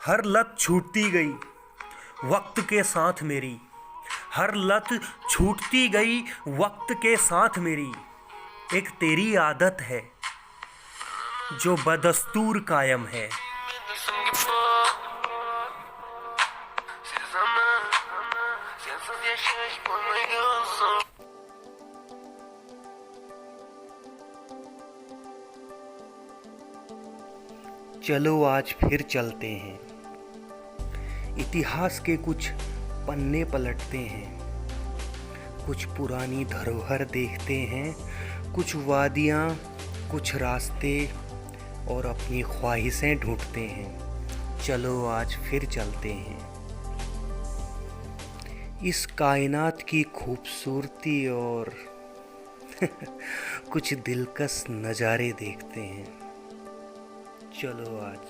हर लत छूटती गई वक्त के साथ मेरी, हर लत छूटती गई वक्त के साथ मेरी। एक तेरी आदत है जो बदस्तूर कायम है। चलो आज फिर चलते हैं, इतिहास के कुछ पन्ने पलटते हैं, कुछ पुरानी धरोहर देखते हैं, कुछ वादियाँ, कुछ रास्ते और अपनी ख्वाहिशें ढूंढते हैं। चलो आज फिर चलते हैं, इस कायनात की खूबसूरती और कुछ दिलकश नज़ारे देखते हैं। चलो आज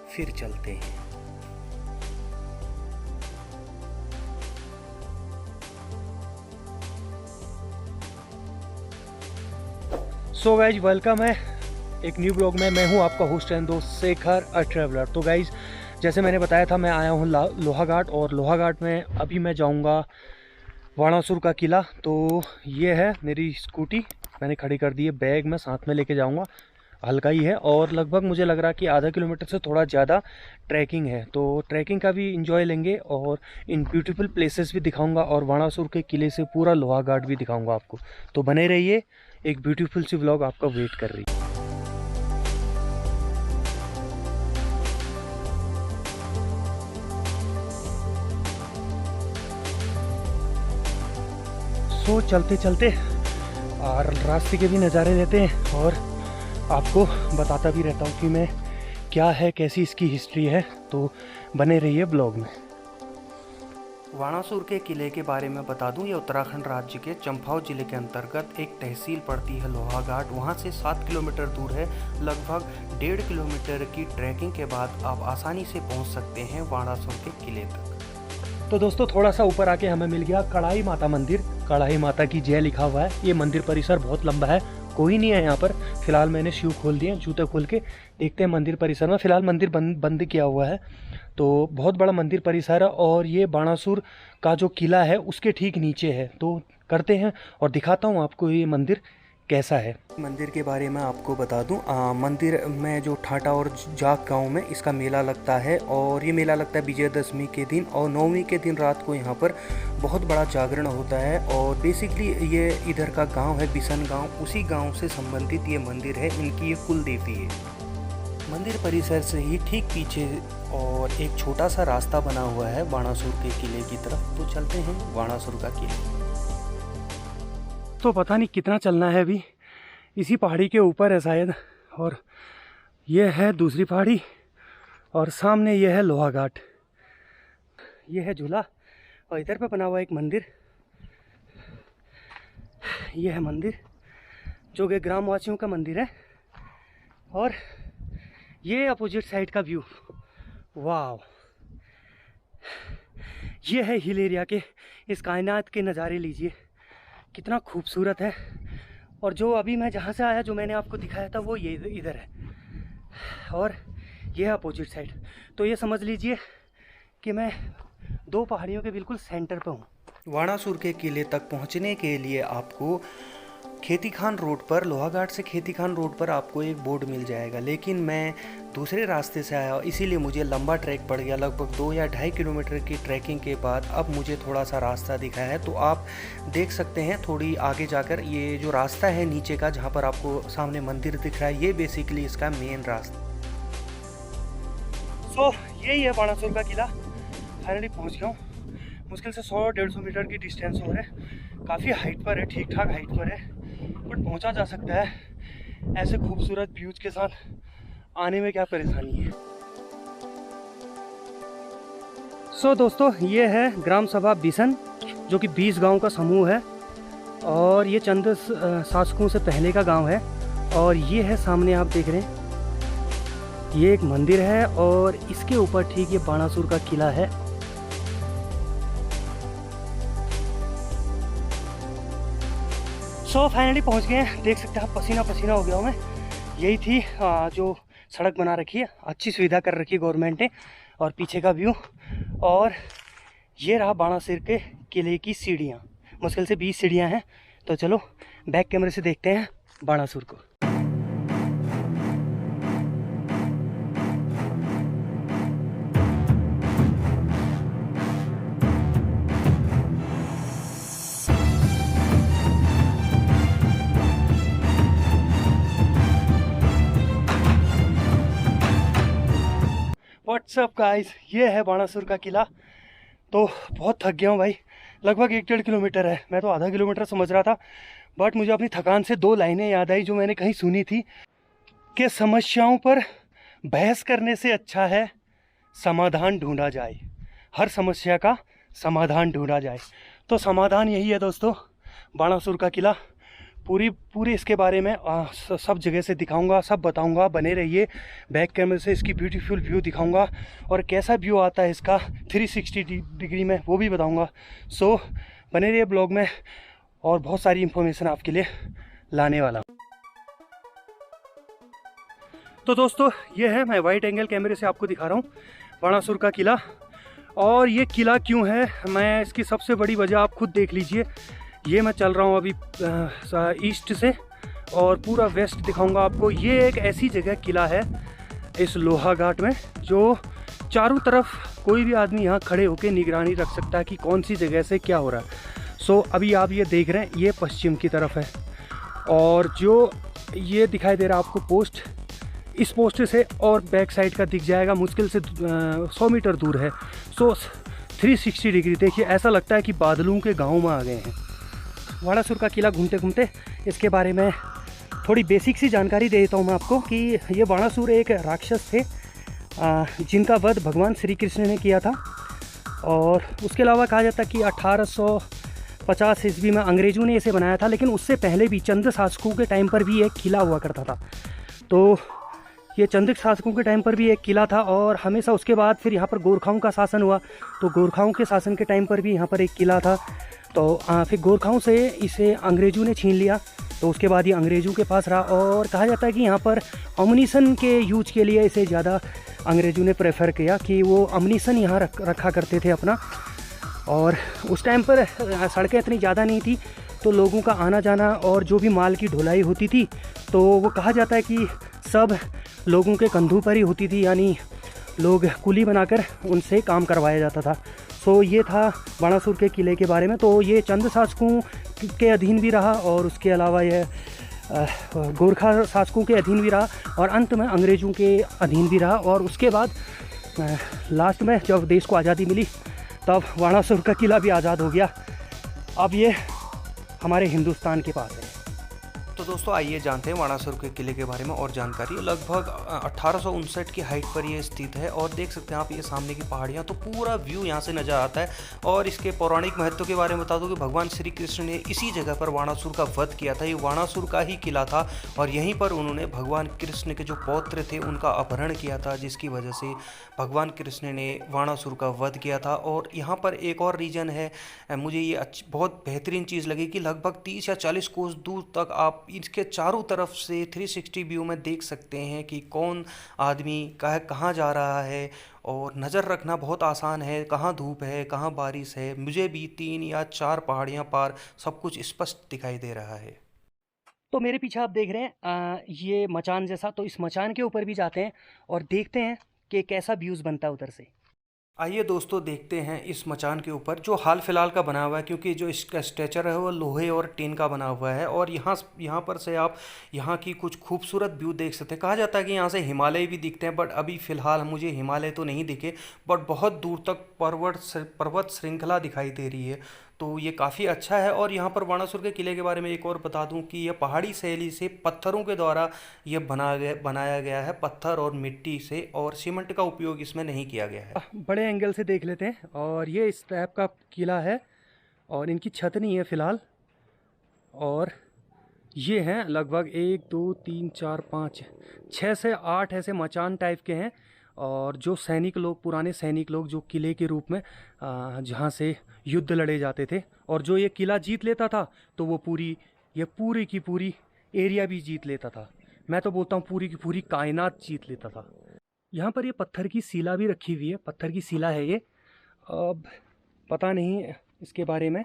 फिर चलते हैं। सो गाइज वेलकम है एक न्यू ब्लॉग में। मैं हूं आपका होस्ट एंड दोस्त शेखर अ ट्रैवलर। तो गाइज जैसे मैंने बताया था, मैं आया हूं लोहाघाट, और लोहाघाट में अभी मैं जाऊंगा बाणासुर का किला। तो ये है मेरी स्कूटी, मैंने खड़ी कर दी है। बैग मैं साथ में लेके जाऊंगा, हल्का ही है, और लगभग मुझे लग रहा कि आधा किलोमीटर से थोड़ा ज़्यादा ट्रैकिंग है। तो ट्रैकिंग का भी इंजॉय लेंगे और इन ब्यूटीफुल प्लेसेस भी दिखाऊंगा, और बाणासुर के किले से पूरा लोहाघाट भी दिखाऊंगा आपको। तो बने रहिए, एक ब्यूटीफुल सी व्लॉग आपका वेट कर रही है। सो चलते चलते और रास्ते के भी नज़ारे लेते हैं, और आपको बताता भी रहता हूँ कि मैं क्या है, कैसी इसकी हिस्ट्री है। तो बने रहिए ब्लॉग में। बाणासुर के किले के बारे में बता दूं, ये उत्तराखंड राज्य के चंपाव जिले के अंतर्गत एक तहसील पड़ती है लोहाघाट। वहाँ से 7 किलोमीटर दूर है। लगभग 1.5 किलोमीटर की ट्रैकिंग के बाद आप आसानी से पहुँच सकते हैं बाणासुर के किले तक। तो दोस्तों थोड़ा सा ऊपर आके हमें मिल गया कढ़ाई माता मंदिर। कढ़ाई माता की जय लिखा हुआ है। ये मंदिर परिसर बहुत लंबा है, कोई नहीं है यहाँ पर। फिलहाल मैंने शू खोल दिए, जूते खोल के देखते हैं मंदिर परिसर में। फिलहाल मंदिर बंद किया हुआ है। तो बहुत बड़ा मंदिर परिसर है, और ये बाणासुर का जो किला है उसके ठीक नीचे है। तो करते हैं और दिखाता हूँ आपको ये मंदिर कैसा है। मंदिर के बारे में आपको बता दूं, मंदिर में जो ठाटा और जाग गांव में इसका मेला लगता है, और ये मेला लगता है विजयदशमी के दिन, और 9वीं के दिन रात को यहाँ पर बहुत बड़ा जागरण होता है। और बेसिकली ये इधर का गांव है बिसन गांव, उसी गांव से संबंधित ये मंदिर है। इनकी ये कुल देवी है। मंदिर परिसर से ही ठीक पीछे और एक छोटा सा रास्ता बना हुआ है बाणासुर के किले की तरफ। तो चलते हैं बाणासुर का किला। तो पता नहीं कितना चलना है, अभी इसी पहाड़ी के ऊपर है शायद, और ये है दूसरी पहाड़ी, और सामने ये है लोहाघाट। ये है झूला, और इधर पे बना हुआ एक मंदिर। ये है मंदिर जो कि ग्रामवासियों का मंदिर है, और ये अपोजिट साइड का व्यू। वाह, ये है हिल एरिया के इस कायनात के नज़ारे लीजिए, कितना खूबसूरत है। और जो अभी मैं जहाँ से आया, जो मैंने आपको दिखाया था, वो ये इधर है, और ये है अपोजिट साइड। तो ये समझ लीजिए कि मैं 2 पहाड़ियों के बिल्कुल सेंटर पे हूँ। बाणासुर के किले तक पहुँचने के लिए आपको खेती खान रोड पर, लोहाघाट से खेती खान रोड पर आपको एक बोर्ड मिल जाएगा। लेकिन मैं दूसरे रास्ते से आया, इसीलिए मुझे लंबा ट्रैक पड़ गया। लगभग 2 या 2.5 किलोमीटर की ट्रैकिंग के बाद अब मुझे थोड़ा सा रास्ता दिखा है। तो आप देख सकते हैं थोड़ी आगे जाकर, ये जो रास्ता है नीचे का, जहाँ पर आपको सामने मंदिर दिख रहा है, ये बेसिकली इसका मेन रास्ता। सो यही है बाणासुर का किला। फाइनली पहुँच गया हूँ। मुश्किल से 100-150 मीटर की डिस्टेंस हो रहा है। काफ़ी हाइट पर है, ठीक ठाक हाइट पर है, बट पहुंचा जा सकता है। ऐसे खूबसूरत व्यूज के साथ आने में क्या परेशानी है। सो दोस्तों, ये है ग्राम सभा बिसन, जो कि 20 गांव का समूह है, और ये चंद शासकों से पहले का गांव है। और ये है सामने आप देख रहे हैं, ये एक मंदिर है, और इसके ऊपर ठीक ये बाणासुर का किला है। सो फाइनली पहुंच गए हैं। देख सकते हैं आप, पसीना पसीना हो गया हूँ मैं। यही थी जो सड़क बना रखी है, अच्छी सुविधा कर रखी है गवर्नमेंट ने। और पीछे का व्यू, और ये रहा बाणासुर के किले की सीढ़ियाँ, मुश्किल से 20 सीढ़ियाँ हैं। तो चलो बैक कैमरे से देखते हैं बाणासुर को। व्हाट्सअप गाइस, ये है बाणासुर का किला। तो बहुत थक गया हूँ भाई, लगभग 1-1.5 किलोमीटर है, मैं तो आधा किलोमीटर समझ रहा था। बट मुझे अपनी थकान से 2 लाइनें याद आई जो मैंने कहीं सुनी थी कि समस्याओं पर बहस करने से अच्छा है समाधान ढूंढा जाए, हर समस्या का समाधान ढूंढा जाए। तो समाधान यही है दोस्तों, बाणासुर का किला। पूरी इसके बारे में सब जगह से दिखाऊंगा, सब बताऊंगा, बने रहिए। बैक कैमरे से इसकी ब्यूटीफुल व्यू दिखाऊंगा, और कैसा व्यू आता है इसका 360 डिग्री में वो भी बताऊंगा। सो बने रहिए ब्लॉग में, और बहुत सारी इन्फॉर्मेशन आपके लिए लाने वाला हूँ। तो दोस्तों ये है, मैं वाइड एंगल कैमरे से आपको दिखा रहा हूँ बाणासुर का किला। और ये किला क्यों है, मैं इसकी सबसे बड़ी वजह आप खुद देख लीजिए। ये मैं चल रहा हूँ अभी ईस्ट से, और पूरा वेस्ट दिखाऊंगा आपको। ये एक ऐसी जगह किला है इस लोहाघाट में जो चारों तरफ कोई भी आदमी यहाँ खड़े होकर निगरानी रख सकता है कि कौन सी जगह से क्या हो रहा है। सो अभी आप ये देख रहे हैं, ये पश्चिम की तरफ है, और जो ये दिखाई दे रहा है आपको पोस्ट, इस पोस्ट से और बैक साइड का दिख जाएगा, मुश्किल से 100 मीटर दूर है। सो 360 डिग्री देखिए, ऐसा लगता है कि बादलों के गाँव में आ गए हैं। बाणासुर का किला घूमते घूमते इसके बारे में थोड़ी बेसिक सी जानकारी दे देता हूँ मैं आपको कि ये बाणासुर एक राक्षस थे जिनका वध भगवान श्री कृष्ण ने किया था। और उसके अलावा कहा जाता है कि 1850 ईस्वी में अंग्रेज़ों ने इसे बनाया था, लेकिन उससे पहले भी चंद शासकों के टाइम पर भी एक किला हुआ करता था। तो ये चंद शासकों के टाइम पर भी एक किला था, और हमेशा उसके बाद फिर यहाँ पर गोरखाओं का शासन हुआ, तो गोरखाओं के शासन के टाइम पर भी यहाँ पर एक किला था। तो फिर गोरखाओं से इसे अंग्रेज़ों ने छीन लिया, तो उसके बाद ये अंग्रेज़ों के पास रहा। और कहा जाता है कि यहाँ पर अम्युनिशन के यूज के लिए इसे ज़्यादा अंग्रेज़ों ने प्रेफर किया, कि वो अम्युनिशन यहाँ रखा करते थे अपना। और उस टाइम पर सड़कें इतनी ज़्यादा नहीं थी, तो लोगों का आना जाना और जो भी माल की ढुलाई होती थी, तो वो कहा जाता है कि सब लोगों के कंधों पर ही होती थी, यानी लोग कुली बनाकर उनसे काम करवाया जाता था। सो ये था बाणासुर के किले के बारे में। तो ये चंद शासकों के अधीन भी रहा, और उसके अलावा ये गोरखा शासकों के अधीन भी रहा, और अंत में अंग्रेज़ों के अधीन भी रहा। और उसके बाद लास्ट में जब देश को आज़ादी मिली, तब बाणासुर का किला भी आज़ाद हो गया। अब ये हमारे हिंदुस्तान के पास है। तो दोस्तों आइए जानते हैं बाणासुर के किले के बारे में और जानकारी। लगभग 1859 की हाइट पर ये स्थित है, और देख सकते हैं आप ये सामने की पहाड़ियाँ, तो पूरा व्यू यहाँ से नज़र आता है। और इसके पौराणिक महत्व के बारे में बता दूं कि भगवान श्री कृष्ण ने इसी जगह पर बाणासुर का वध किया था। ये बाणासुर का ही किला था, और यहीं पर उन्होंने भगवान कृष्ण के जो पौत्र थे उनका अपहरण किया था, जिसकी वजह से भगवान कृष्ण ने बाणासुर का वध किया था। और यहाँ पर एक और रीजन है, मुझे ये बहुत बेहतरीन चीज़ लगी कि लगभग 30 या 40 कोस दूर तक आप इसके चारों तरफ से 360 व्यू में देख सकते हैं कि कौन आदमी कहाँ जा रहा है, और नज़र रखना बहुत आसान है, कहाँ धूप है, कहाँ बारिश है। मुझे भी 3 या 4 पहाड़ियाँ पार सब कुछ स्पष्ट दिखाई दे रहा है। तो मेरे पीछे आप देख रहे हैं ये मचान जैसा, तो इस मचान के ऊपर भी जाते हैं और देखते हैं कि कैसा व्यूज़ बनता है उधर से। आइए दोस्तों देखते हैं इस मचान के ऊपर, जो हाल फिलहाल का बना हुआ है, क्योंकि जो इसका स्ट्रक्चर है वो लोहे और टीन का बना हुआ है। और यहाँ पर से आप यहाँ की कुछ खूबसूरत व्यू देख सकते हैं। कहा जाता है कि यहाँ से हिमालय भी दिखते हैं, बट अभी फ़िलहाल मुझे हिमालय तो नहीं दिखे, बट बहुत दूर तक पर्वत श्रृंखला दिखाई दे रही है। तो ये काफ़ी अच्छा है। और यहाँ पर बाणासुर के किले के बारे में एक और बता दूं कि यह पहाड़ी शैली से पत्थरों के द्वारा ये बनाया गया है, पत्थर और मिट्टी से, और सीमेंट का उपयोग इसमें नहीं किया गया है। बड़े एंगल से देख लेते हैं। और ये इस टाइप का किला है, और इनकी छत नहीं है फ़िलहाल। और ये हैं लगभग 1 2 3 4 5 6 से 8 ऐसे मचान टाइप के हैं। और जो सैनिक लोग, पुराने सैनिक लोग जो किले के रूप में जहाँ से युद्ध लड़े जाते थे, और जो ये किला जीत लेता था तो वो पूरी की पूरी एरिया भी जीत लेता था। मैं तो बोलता हूँ पूरी की पूरी कायनात जीत लेता था। यहाँ पर ये पत्थर की शिला भी रखी हुई है, पत्थर की शिला है ये। अब पता नहीं इसके बारे में,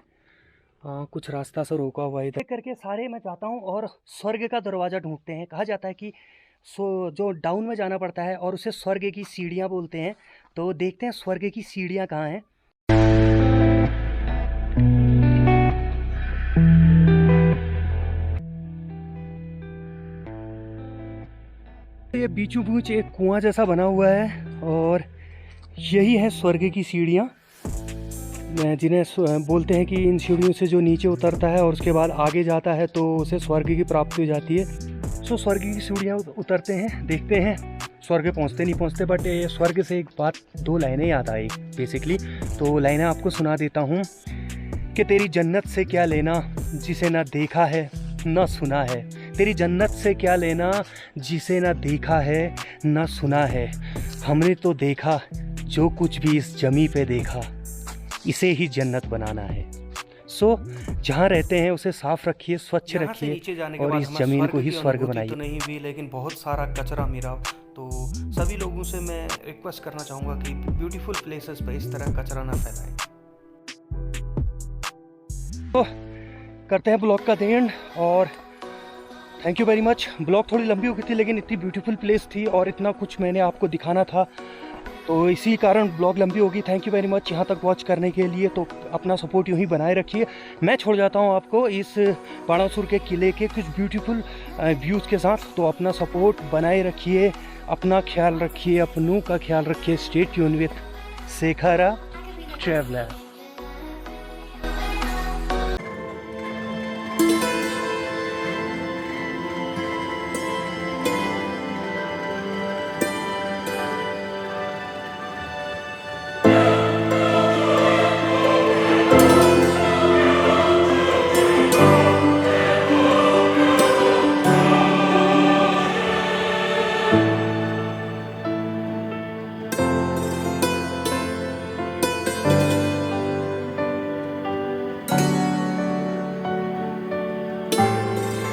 कुछ रास्ता से रोका हुआ है इधर करके सारे मैं जाता हूँ और स्वर्ग का दरवाज़ा ढूंढते हैं। कहा जाता है कि जो डाउन में जाना पड़ता है और उसे स्वर्ग की सीढ़ियाँ बोलते हैं। तो देखते हैं स्वर्ग की सीढ़ियाँ कहाँ हैं। ये बीचों बीच एक कुआं जैसा बना हुआ है और यही है स्वर्ग की सीढ़ियाँ, जिन्हें बोलते हैं कि इन सीढ़ियों से जो नीचे उतरता है और उसके बाद आगे जाता है तो उसे स्वर्ग की प्राप्ति हो जाती है। सो स्वर्ग की सीढ़ियाँ उतरते हैं, देखते हैं स्वर्ग पहुँचते नहीं पहुँचते। बट स्वर्ग से एक बात, 2 लाइनें याद आई बेसिकली। तो लाइनें आपको सुना देता हूँ कि तेरी जन्नत से क्या लेना जिसे ना देखा है ना सुना है, तेरी जन्नत से क्या लेना जिसे ना देखा है ना सुना है, हमने तो देखा जो कुछ भी इस जमी पे देखा, इसे ही जन्नत बनाना है। सो जहाँ रहते हैं उसे साफ रखिए, स्वच्छ रखिए और इस ज़मीन को ही स्वर्ग बनाइए। तो नहीं भी, लेकिन बहुत सारा कचरा मिला। तो सभी लोगों से मैं रिक्वेस्ट करना चाहूँगा कि ब्यूटीफुल प्लेसेस पे इस तरह कचरा ना फैलाएं। तो करते हैं ब्लॉग का एंड और thank you very much. Blog थोड़ी लंबी हो गई थी लेकिन इतनी ब्यूटीफुल प्लेस थी और इतना कुछ मैंने आपको दिखाना था, तो इसी कारण ब्लॉग लंबी होगी। थैंक यू वेरी मच यहाँ तक वॉच करने के लिए। तो अपना सपोर्ट यूँ ही बनाए रखिए। मैं छोड़ जाता हूँ आपको इस बाणासुर के किले के कुछ ब्यूटीफुल व्यूज़ के साथ। तो अपना सपोर्ट बनाए रखिए, अपना ख्याल रखिए, अपनों का ख्याल रखिए। Stay tune with Shekhar traveller.